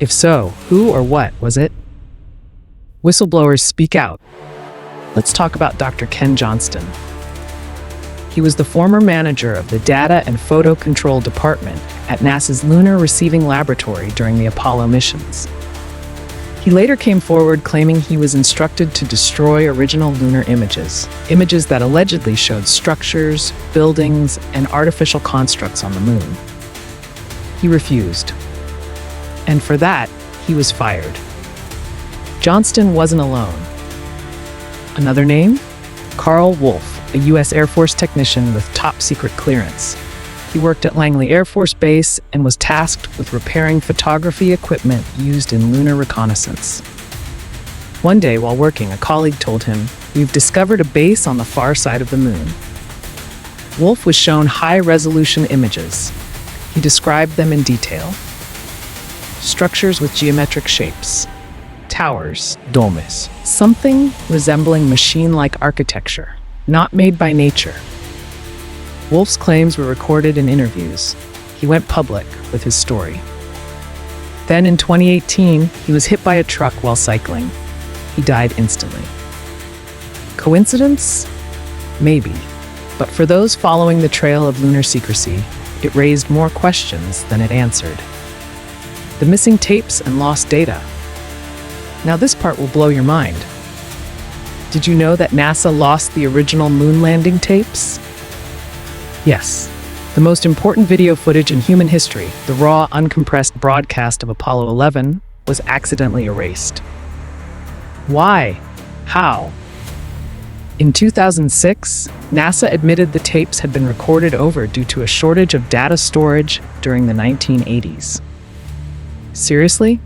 If so, who or what was it? Whistleblowers speak out. Let's talk about Dr. Ken Johnston. He was the former manager of the Data and Photo Control Department at NASA's Lunar Receiving Laboratory during the Apollo missions. He later came forward claiming he was instructed to destroy original lunar images that allegedly showed structures, buildings, and artificial constructs on the moon. He refused. And for that, he was fired. Johnston wasn't alone. Another name? Carl Wolf, a U.S. Air Force technician with top-secret clearance. He worked at Langley Air Force Base and was tasked with repairing photography equipment used in lunar reconnaissance. One day while working, a colleague told him, "We've discovered a base on the far side of the moon." Wolf was shown high-resolution images. He described them in detail. Structures with geometric shapes. Towers, domes. Something resembling machine-like architecture, not made by nature. Wolf's claims were recorded in interviews. He went public with his story. Then in 2018, he was hit by a truck while cycling. He died instantly. Coincidence? Maybe. But for those following the trail of lunar secrecy, it raised more questions than it answered. The missing tapes and lost data. Now this part will blow your mind. Did you know that NASA lost the original moon landing tapes? Yes, the most important video footage in human history, the raw, uncompressed broadcast of Apollo 11, was accidentally erased. Why? How? In 2006, NASA admitted the tapes had been recorded over due to a shortage of data storage during the 1980s. Seriously?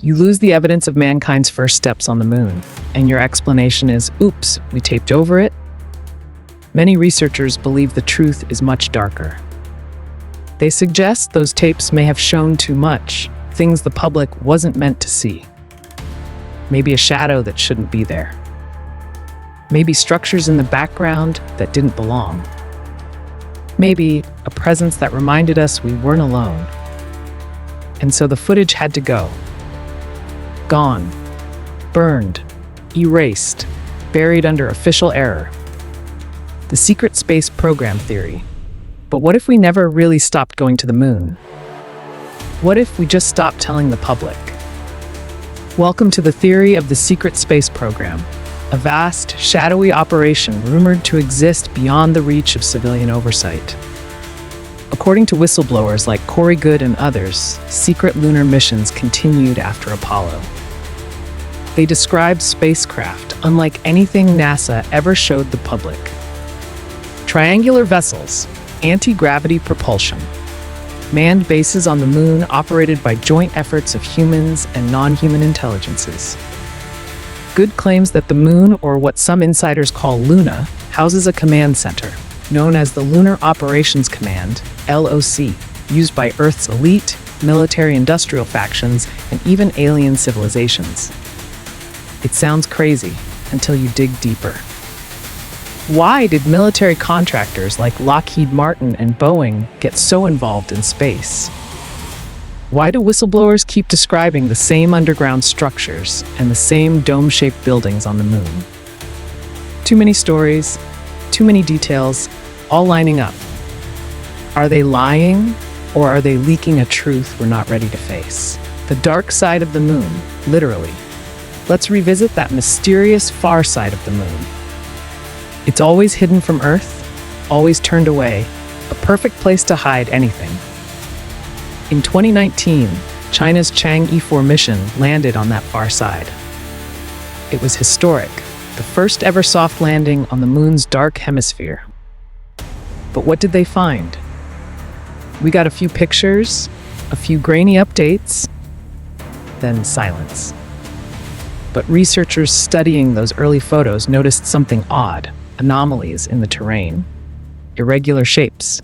You lose the evidence of mankind's first steps on the moon, and your explanation is, oops, we taped over it? Many researchers believe the truth is much darker. They suggest those tapes may have shown too much, things the public wasn't meant to see. Maybe a shadow that shouldn't be there. Maybe structures in the background that didn't belong. Maybe a presence that reminded us we weren't alone. And so the footage had to go. Gone, burned, erased, buried under official error. The secret space program theory. But what if we never really stopped going to the moon? What if we just stopped telling the public? Welcome to the theory of the secret space program, a vast, shadowy operation rumored to exist beyond the reach of civilian oversight. According to whistleblowers like Corey Goode and others, secret lunar missions continued after Apollo. They described spacecraft unlike anything NASA ever showed the public. Triangular vessels, anti-gravity propulsion, manned bases on the moon operated by joint efforts of humans and non-human intelligences. Goode claims that the moon, or what some insiders call Luna, houses a command center, known as the Lunar Operations Command, LOC, used by Earth's elite, military-industrial factions, and even alien civilizations. It sounds crazy until you dig deeper. Why did military contractors like Lockheed Martin and Boeing get so involved in space? Why do whistleblowers keep describing the same underground structures and the same dome-shaped buildings on the moon? Too many stories, too many details, all lining up. Are they lying, or are they leaking a truth we're not ready to face? The dark side of the moon, literally. Let's revisit that mysterious far side of the moon. It's always hidden from Earth, always turned away, a perfect place to hide anything. In 2019, China's Chang'e 4 mission landed on that far side. It was historic, the first ever soft landing on the moon's dark hemisphere. But what did they find? We got a few pictures, a few grainy updates, then silence. But researchers studying those early photos noticed something odd, anomalies in the terrain, irregular shapes,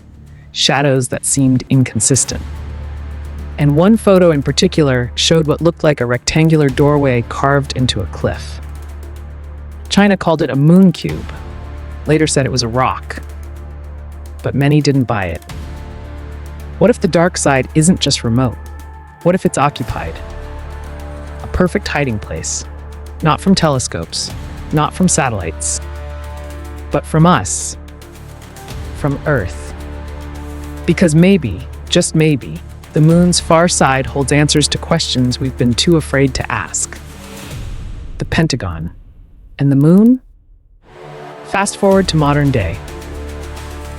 shadows that seemed inconsistent. And one photo in particular showed what looked like a rectangular doorway carved into a cliff. China called it a moon cube, later said it was a rock. But many didn't buy it. What if the dark side isn't just remote? What if it's occupied? A perfect hiding place, not from telescopes, not from satellites, but from us, from Earth. Because maybe, just maybe, the moon's far side holds answers to questions we've been too afraid to ask. The Pentagon. And the moon? Fast forward to modern day.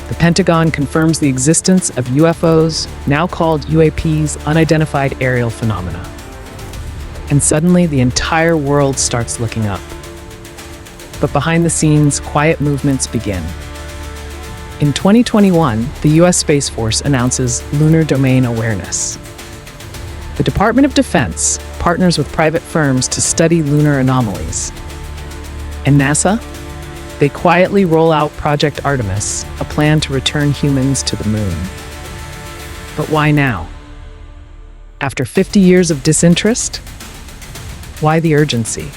The Pentagon confirms the existence of UFOs, now called UAPs, unidentified aerial phenomena. And suddenly the entire world starts looking up. But behind the scenes, quiet movements begin. In 2021, the U.S. Space Force announces lunar domain awareness. The Department of Defense partners with private firms to study lunar anomalies. And NASA? They quietly roll out Project Artemis, a plan to return humans to the moon. But why now? After 50 years of disinterest? Why the urgency?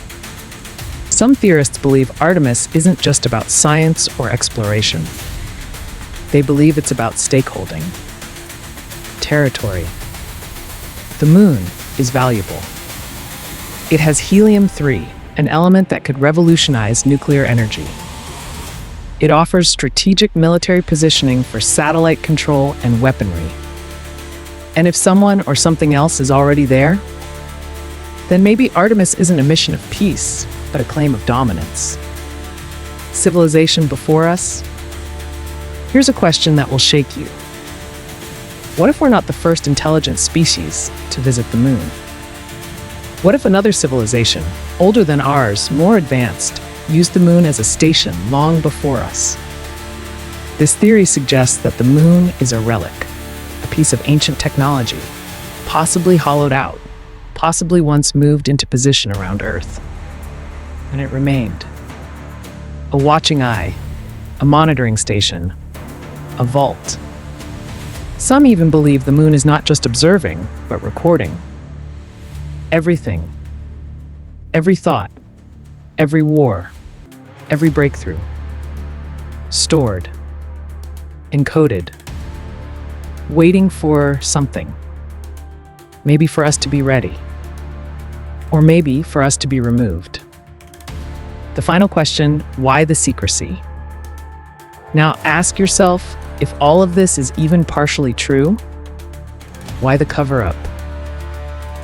Some theorists believe Artemis isn't just about science or exploration. They believe it's about stakeholding, territory. The moon is valuable. It has helium-3, an element that could revolutionize nuclear energy. It offers strategic military positioning for satellite control and weaponry. And if someone or something else is already there, then maybe Artemis isn't a mission of peace, but a claim of dominance. Civilization before us? Here's a question that will shake you. What if we're not the first intelligent species to visit the moon? What if another civilization, older than ours, more advanced, used the moon as a station long before us? This theory suggests that the moon is a relic, a piece of ancient technology, possibly hollowed out, possibly once moved into position around Earth. And it remained. A watching eye, a monitoring station, a vault. Some even believe the moon is not just observing, but recording. Everything. Every thought. Every war. Every breakthrough. Stored. Encoded. Waiting for something. Maybe for us to be ready. Or maybe for us to be removed. The final question, why the secrecy? Now ask yourself, if all of this is even partially true, why the cover-up?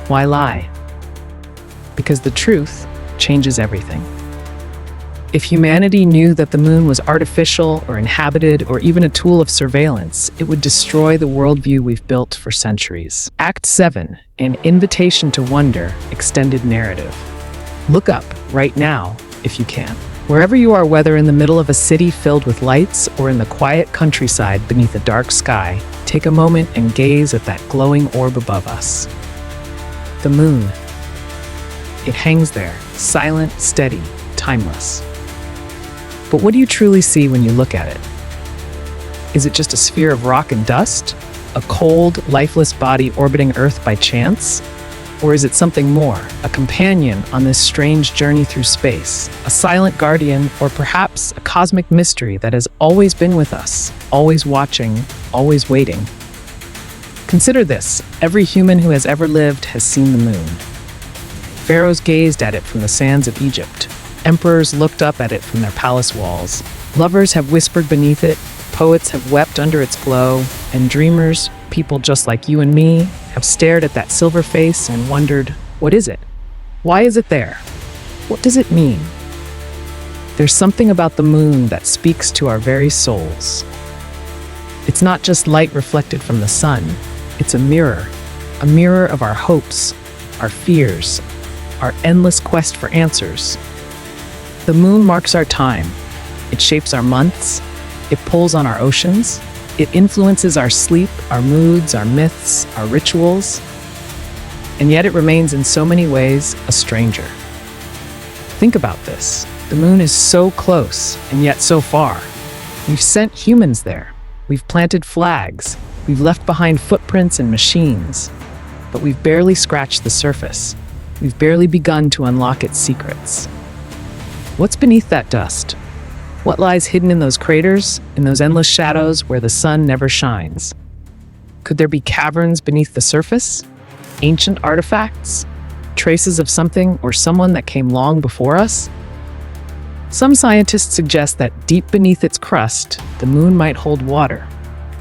Why lie? Because the truth changes everything. If humanity knew that the moon was artificial or inhabited or even a tool of surveillance, it would destroy the worldview we've built for centuries. Act 7, an invitation to wonder, extended narrative. Look up right now, if you can. Wherever you are, whether in the middle of a city filled with lights or in the quiet countryside beneath a dark sky, take a moment and gaze at that glowing orb above us. The moon. It hangs there, silent, steady, timeless. But what do you truly see when you look at it? Is it just a sphere of rock and dust? A cold, lifeless body orbiting Earth by chance? Or is it something more, a companion on this strange journey through space, a silent guardian, or perhaps a cosmic mystery that has always been with us, always watching, always waiting? Consider this, every human who has ever lived has seen the moon. Pharaohs gazed at it from the sands of Egypt. Emperors looked up at it from their palace walls. Lovers have whispered beneath it, poets have wept under its glow, and dreamers, people just like you and me, have stared at that silver face and wondered, what is it? Why is it there? What does it mean? There's something about the moon that speaks to our very souls. It's not just light reflected from the sun, it's a mirror of our hopes, our fears, our endless quest for answers. The moon marks our time. It shapes our months. It pulls on our oceans. It influences our sleep, our moods, our myths, our rituals. And yet it remains in so many ways a stranger. Think about this. The moon is so close and yet so far. We've sent humans there. We've planted flags. We've left behind footprints and machines. But we've barely scratched the surface. We've barely begun to unlock its secrets. What's beneath that dust? What lies hidden in those craters, in those endless shadows where the sun never shines? Could there be caverns beneath the surface? Ancient artifacts? Traces of something or someone that came long before us? Some scientists suggest that deep beneath its crust, the moon might hold water.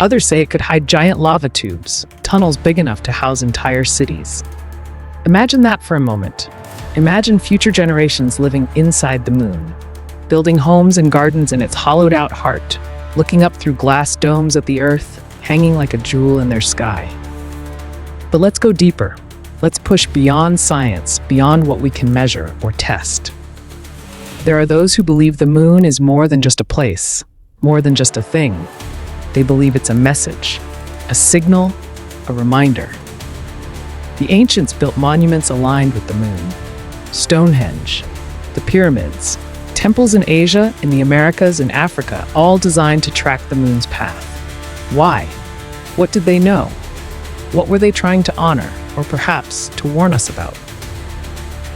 Others say it could hide giant lava tubes, tunnels big enough to house entire cities. Imagine that for a moment. Imagine future generations living inside the moon, building homes and gardens in its hollowed-out heart, looking up through glass domes at the Earth, hanging like a jewel in their sky. But let's go deeper. Let's push beyond science, beyond what we can measure or test. There are those who believe the moon is more than just a place, more than just a thing. They believe it's a message, a signal, a reminder. The ancients built monuments aligned with the moon. Stonehenge, the pyramids, temples in Asia, in the Americas, and Africa, all designed to track the moon's path. Why? What did they know? What were they trying to honor, or perhaps to warn us about?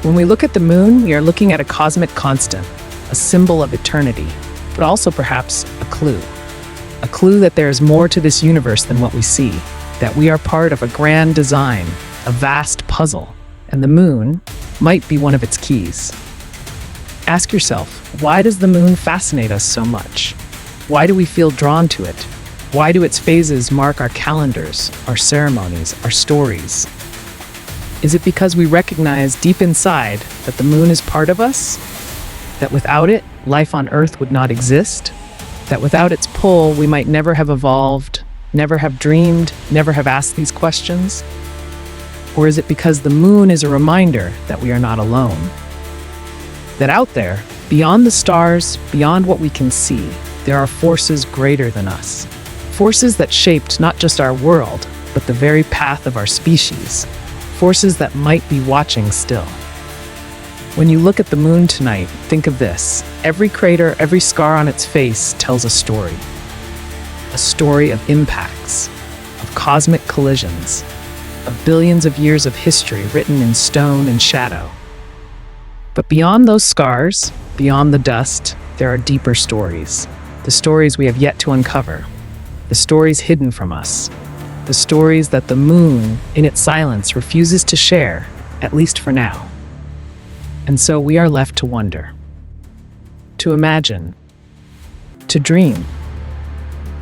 When we look at the moon, we are looking at a cosmic constant, a symbol of eternity, but also perhaps a clue. A clue that there is more to this universe than what we see, that we are part of a grand design, a vast puzzle, and the moon might be one of its keys. Ask yourself, why does the moon fascinate us so much? Why do we feel drawn to it? Why do its phases mark our calendars, our ceremonies, our stories? Is it because we recognize deep inside that the moon is part of us? That without it, life on Earth would not exist? That without its pull, we might never have evolved, never have dreamed, never have asked these questions? Or is it because the moon is a reminder that we are not alone? That out there, beyond the stars, beyond what we can see, there are forces greater than us. Forces that shaped not just our world, but the very path of our species. Forces that might be watching still. When you look at the moon tonight, think of this. Every crater, every scar on its face tells a story. A story of impacts, of cosmic collisions, of billions of years of history written in stone and shadow. But beyond those scars, beyond the dust, there are deeper stories. The stories we have yet to uncover. The stories hidden from us. The stories that the moon, in its silence, refuses to share, at least for now. And so we are left to wonder, to imagine, to dream.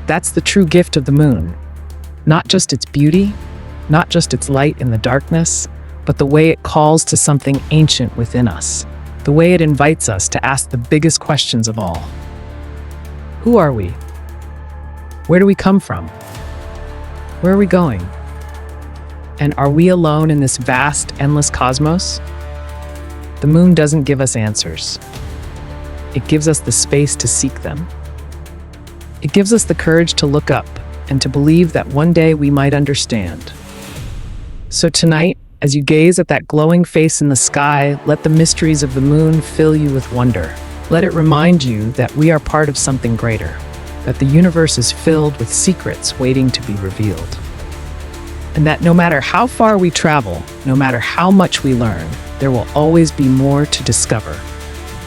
That's the true gift of the moon. Not just its beauty, not just its light in the darkness, but the way it calls to something ancient within us. The way it invites us to ask the biggest questions of all. Who are we? Where do we come from? Where are we going? And are we alone in this vast, endless cosmos? The moon doesn't give us answers. It gives us the space to seek them. It gives us the courage to look up and to believe that one day we might understand. So tonight, as you gaze at that glowing face in the sky, let the mysteries of the moon fill you with wonder. Let it remind you that we are part of something greater, that the universe is filled with secrets waiting to be revealed. And that no matter how far we travel, no matter how much we learn, there will always be more to discover,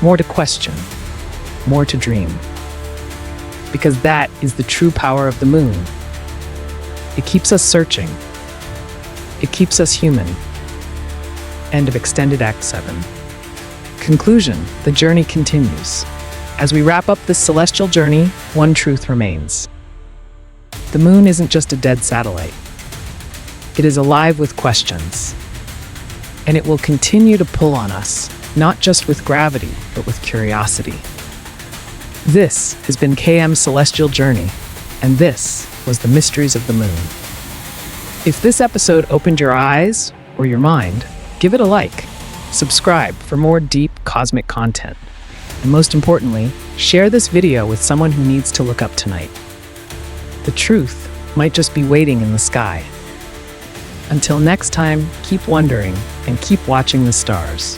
more to question, more to dream. Because that is the true power of the moon. It keeps us searching. It keeps us human. End of Extended Act 7. Conclusion: the journey continues. As we wrap up this celestial journey, one truth remains. The moon isn't just a dead satellite. It is alive with questions. And it will continue to pull on us, not just with gravity, but with curiosity. This has been KM's Celestial Journey, and this was the Mysteries of the Moon. If this episode opened your eyes or your mind, give it a like, subscribe for more deep cosmic content, and most importantly, share this video with someone who needs to look up tonight. The truth might just be waiting in the sky. Until next time, keep wondering and keep watching the stars.